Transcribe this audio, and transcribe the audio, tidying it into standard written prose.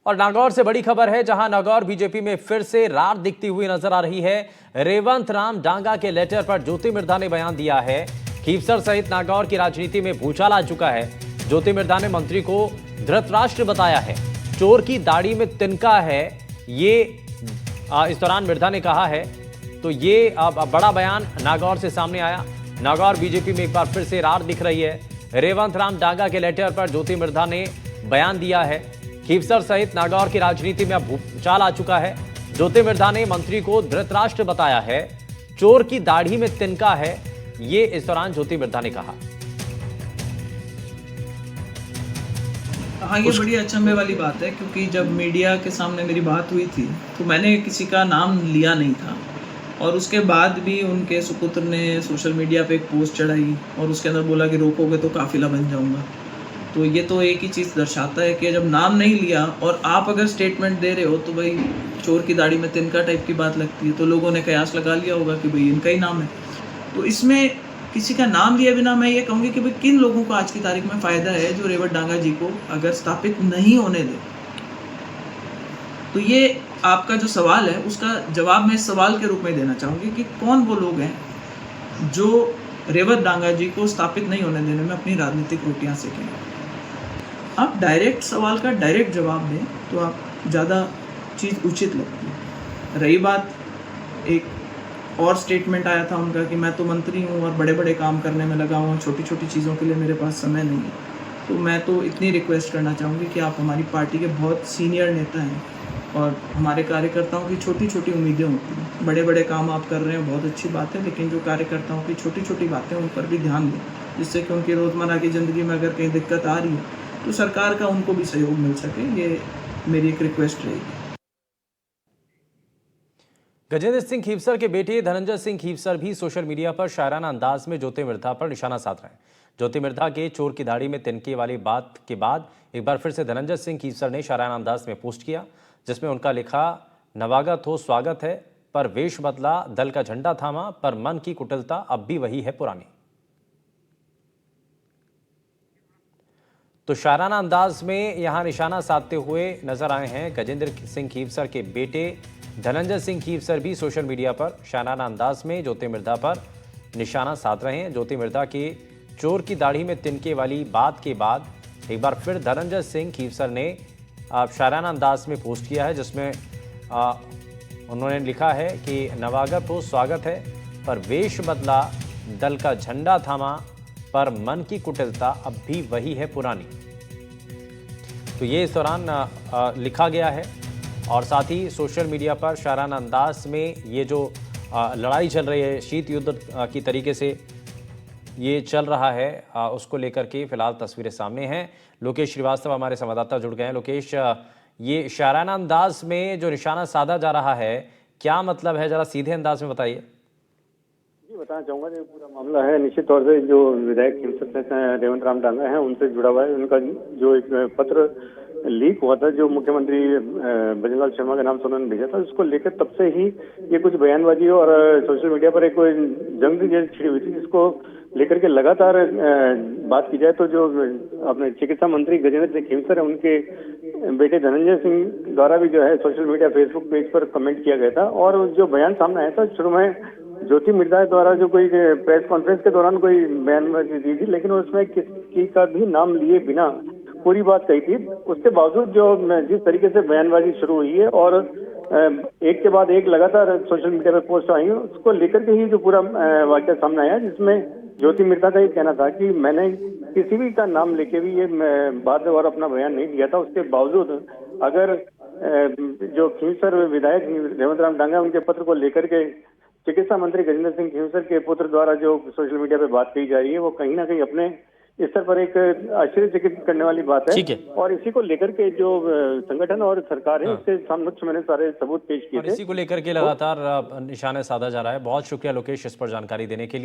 और नागौर से बड़ी खबर है, जहां नागौर बीजेपी में फिर से रार दिखती हुई नजर आ रही है। रेवंत राम डांगा के लेटर पर ज्योति मिर्धा ने बयान दिया है। खीवसर सहित नागौर की राजनीति में भूचाल आ चुका है। ज्योति मिर्धा ने मंत्री को धृतराष्ट्र बताया है। चोर की दाढ़ी में तिनका है, ये इस दौरान मिर्धा ने कहा है। तो ये अब बड़ा बयान नागौर से सामने आया। नागौर बीजेपी में एक बार फिर से रार दिख रही है। रेवंत राम डांगा के लेटर पर ज्योति मिर्धा ने बयान दिया है। खीवसर सहित नागौर की राजनीति में अब भूचाल आ चुका है। ज्योति मिर्धा ने मंत्री को धृतराष्ट्र बताया है। चोर की दाढ़ी में तिनका है, ये इस दौरान ज्योति मिर्धा ने कहा। हाँ, ये बड़ी अचंभे वाली बात है, क्योंकि जब मीडिया के सामने मेरी बात हुई थी तो मैंने किसी का नाम लिया नहीं था, और उसके बाद भी उनके सुपुत्र ने सोशल मीडिया पे एक पोस्ट चढ़ाई और उसके अंदर बोला कि रोकोगे तो काफिला बन जाऊंगा। तो ये तो एक ही चीज़ दर्शाता है कि जब नाम नहीं लिया और आप अगर स्टेटमेंट दे रहे हो तो भाई चोर की दाढ़ी में तिनका टाइप की बात लगती है, तो लोगों ने कयास लगा लिया होगा कि भाई इनका ही नाम है। तो इसमें किसी का नाम लिए बिना मैं ये कहूँगी कि भाई किन लोगों को आज की तारीख में फ़ायदा है जो रेवत डांगा जी को अगर स्थापित नहीं होने दे। तो ये आपका जो सवाल है उसका जवाब मैं इस सवाल के रूप में देना चाहूँगी कि कौन वो लोग हैं जो रेवत डांगा जी को स्थापित नहीं होने देने में अपनी राजनीतिक रोटियां सेकेंगे। आप डायरेक्ट सवाल का डायरेक्ट जवाब दें तो आप ज़्यादा चीज़ उचित लगती है। रही बात, एक और स्टेटमेंट आया था उनका कि मैं तो मंत्री हूँ और बड़े बड़े काम करने में लगा हूँ, छोटी छोटी चीज़ों के लिए मेरे पास समय नहीं है। तो मैं तो इतनी रिक्वेस्ट करना चाहूँगी कि आप हमारी पार्टी के बहुत सीनियर नेता हैं और हमारे कार्यकर्ताओं की छोटी छोटी उम्मीदें होती हैं। बड़े बड़े काम आप कर रहे हैं, बहुत अच्छी बात है, लेकिन जो कार्यकर्ताओं की छोटी छोटी बातें उन पर भी ध्यान दें, जिससे कि उनकी रोज़मर्रा की ज़िंदगी में अगर कहीं दिक्कत आ रही है तो सरकार का उनको भी सहयोग मिल सके। ये मेरी एक रिक्वेस्ट रहेगी। गजेंद्र सिंह खीवसर के बेटे धनंजय सिंह खीवसर भी सोशल मीडिया पर शायराना अंदाज में ज्योति मिर्धा पर निशाना साध रहे हैं। ज्योति मिर्धा के चोर की दाढ़ी में तिनके वाली बात के बाद एक बार फिर से धनंजय सिंह खीवसर ने शायराना अंदाज में पोस्ट किया, जिसमें उनका लिखा, नवागत हो स्वागत है, पर वेश बदला, दल का झंडा थामा, पर मन की कुटिलता अब भी वही है पुरानी। तो शायराना अंदाज में यहां निशाना साधते हुए नजर आए हैं गजेंद्र सिंह खीवसर के बेटे धनंजय सिंह खीवसर भी सोशल मीडिया पर शायराना अंदाज में ज्योति मिर्धा पर निशाना साध रहे हैं। ज्योति मिर्धा के चोर की दाढ़ी में तिनके वाली बात के बाद एक बार फिर धनंजय सिंह खीवसर ने शायराना अंदाज में पोस्ट किया है, जिसमें उन्होंने लिखा है कि नवागत हो स्वागत है, पर वेश बदला, दल का झंडा थामा, पर मन की कुटिलता अब भी वही है पुरानी। तो ये इस दौरान लिखा गया है और साथ ही सोशल मीडिया पर शायराना अंदाज में ये जो लड़ाई चल रही है, शीत युद्ध की तरीके से ये चल रहा है, उसको लेकर के फिलहाल तस्वीरें सामने हैं। लोकेश श्रीवास्तव हमारे संवाददाता जुड़ गए हैं। लोकेश, ये शायराना अंदाज में जो निशाना साधा जा रहा है, क्या मतलब है, जरा सीधे अंदाज में बताइए। जी, बताना चाहूंगा जो पूरा मामला है, निश्चित तौर से जो विधायक खीवसर रेवंत राम डांगा है उनसे जुड़ा हुआ है। उनका जो एक पत्र लीक हुआ था जो मुख्यमंत्री भजनलाल शर्मा के नाम से उन्होंने भेजा था, उसको लेकर तब से ही ये कुछ बयानबाजी और सोशल मीडिया पर एक जंग जैसी छिड़ी हुई थी, जिसको लेकर के लगातार बात की जाए तो जो अपने चिकित्सा मंत्री गजेंद्र सिंह खीवसर है, उनके बेटे धनंजय सिंह द्वारा भी जो है सोशल मीडिया फेसबुक पेज पर कमेंट किया गया था। और जो बयान सामने आया था, शुरू में ज्योति मिर्धा द्वारा जो कोई प्रेस कॉन्फ्रेंस के दौरान कोई बयानबाजी दी थी, लेकिन उसमें किसी का भी नाम लिए बिना पूरी बात कही थी। उसके बावजूद जो जिस तरीके से बयानबाजी शुरू हुई है और एक के बाद एक लगातार सोशल मीडिया पर पोस्ट आई है, उसको लेकर के ही जो पूरा वाकया सामने आया, जिसमें ज्योति मिर्धा का ये कहना था कि मैंने किसी भी का नाम लेके भी ये बात और अपना बयान नहीं दिया था। उसके बावजूद अगर जो खीवसर विधायक रेवंत राम डांगा उनके पत्र को लेकर के चिकित्सा मंत्री गजेंद्र सिंह खीवसर के पुत्र द्वारा जो सोशल मीडिया पे बात कही जा रही है, वो कहीं ना कहीं अपने स्तर पर एक आश्चर्यचकित करने वाली बात है। और इसी को लेकर के जो संगठन और सरकार है, इसके समक्ष मैंने सारे सबूत पेश किए थे। इसी को लेकर के लगातार निशाने साधा जा रहा है। बहुत शुक्रिया लोकेश इस पर जानकारी देने के लिए।